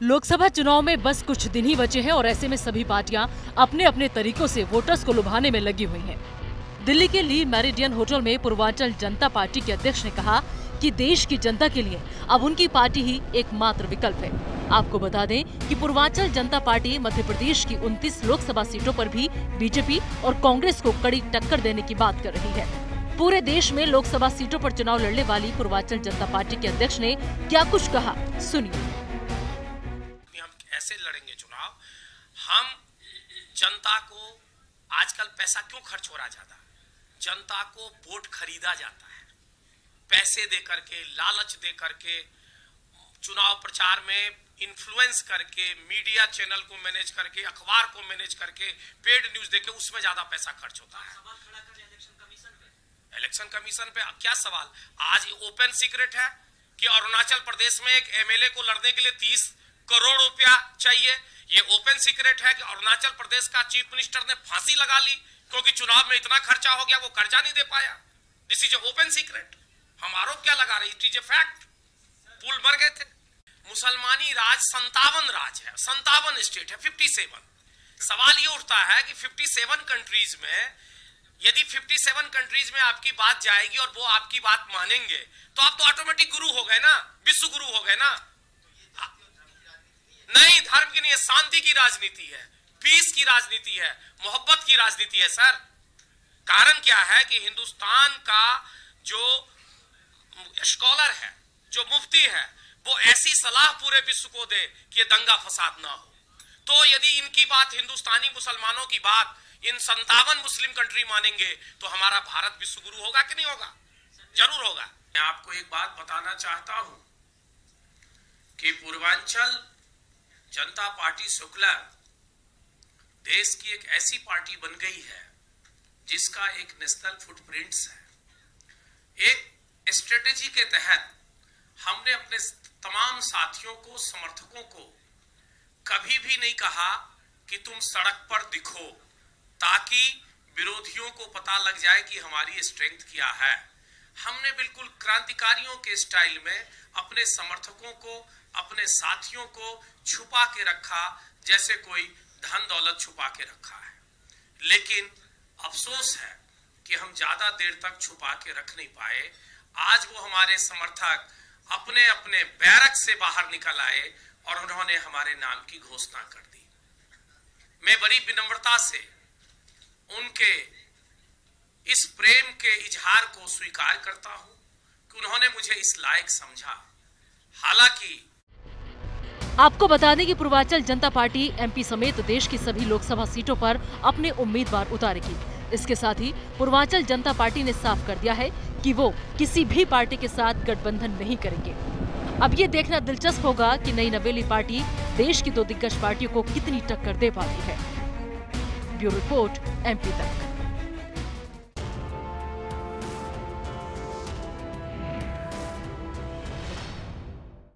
लोकसभा चुनाव में बस कुछ दिन ही बचे हैं और ऐसे में सभी पार्टियां अपने अपने तरीकों से वोटर्स को लुभाने में लगी हुई हैं। दिल्ली के ली मेरिडियन होटल में पूर्वांचल जनता पार्टी के अध्यक्ष ने कहा कि देश की जनता के लिए अब उनकी पार्टी ही एकमात्र विकल्प है। आपको बता दें कि पूर्वांचल जनता पार्टी मध्य प्रदेश की 29 लोकसभा सीटों पर भी बीजेपी और कांग्रेस को कड़ी टक्कर देने की बात कर रही है। पूरे देश में लोकसभा सीटों पर चुनाव लड़ने वाली पूर्वांचल जनता पार्टी के अध्यक्ष ने क्या कुछ कहा, सुनिए। हम ऐसे लड़ेंगे चुनाव, हम जनता को आजकल पैसा क्यों खर्च हो रहा ज्यादा, जनता को वोट खरीदा जाता है, पैसे दे करके, लालच दे करके, चुनाव प्रचार में इन्फ्लुएंस करके, मीडिया चैनल को मैनेज करके, अखबार को मैनेज करके, पेड न्यूज देके उसमें ज्यादा पैसा खर्च होता है। इलेक्शन कमीशन पे क्या सवाल? आज ओपन सीक्रेट है कि अरुणाचल प्रदेश में एक एमएलए को लड़ने के लिए 30 करोड़ रुपया चाहिए। ये ओपन सीक्रेट है कि अरुणाचल प्रदेश का चीफ मिनिस्टर ने फांसी लगा ली क्योंकि चुनाव में इतना खर्चा हो गया, वो कर्जा नहीं दे पाया। This is open secret. हम आरोप क्या लगा रहे? It is a fact. पुल मर गए थे। मुसलमानी राज 57 राज है, 57 स्टेट है, 57। सवाल ये उठता है कि 57 कंट्रीज में यदि 57 कंट्रीज में आपकी बात जाएगी और वो आपकी बात मानेंगे तो आप तो ऑटोमेटिक गुरु हो गए ना, विश्व गुरु हो गए ना। नहीं, धर्म की नहीं है, शांति की राजनीति है, पीस की राजनीति है, मोहब्बत की राजनीति है सर। कारण क्या है कि हिंदुस्तान का जो स्कॉलर है, जो मुफ्ती है, वो ऐसी सलाह पूरे विश्व को दे कि दंगा फसाद ना हो। तो यदि इनकी बात, हिंदुस्तानी मुसलमानों की बात इन 57 मुस्लिम कंट्री मानेंगे तो हमारा भारत विश्व गुरु होगा कि नहीं होगा? जरूर होगा। मैं आपको एक बात बताना चाहता हूं कि पूर्वांचल जनता पार्टी शुक्ला देश की एक ऐसी पार्टी बन गई है जिसका एक नेशनल फुटप्रिंट्स है। एक स्ट्रेटेजी के तहत हमने अपने तमाम साथियों को, समर्थकों को कभी भी नहीं कहा कि तुम सड़क पर दिखो ताकि विरोधियों को पता लग जाए कि हमारी स्ट्रेंथ क्या है। हमने बिल्कुल क्रांतिकारियों के स्टाइल में अपने समर्थकों को, अपने साथियों को छुपा के रखा जैसे कोई धन दौलत छुपा के रखा है। लेकिन अफसोस है कि हम ज्यादा देर तक छुपा के रख नहीं पाए। आज वो हमारे समर्थक अपने अपने बैरक से बाहर निकल आए और उन्होंने हमारे नाम की घोषणा कर दी। मैं बड़ी विनम्रता से उनके इस प्रेम के इजहार को स्वीकार करता हूं कि उन्होंने मुझे इस लायक समझा। हालांकि आपको बता दें कि पूर्वांचल जनता पार्टी एमपी समेत देश की सभी लोकसभा सीटों पर अपने उम्मीदवार उतारेगी। इसके साथ ही पूर्वांचल जनता पार्टी ने साफ कर दिया है कि वो किसी भी पार्टी के साथ गठबंधन नहीं करेंगे। अब ये देखना दिलचस्प होगा कि नई नवेली पार्टी देश की 2 दिग्गज पार्टियों को कितनी टक्कर दे पाती है। ब्यूरो रिपोर्ट, MP तक।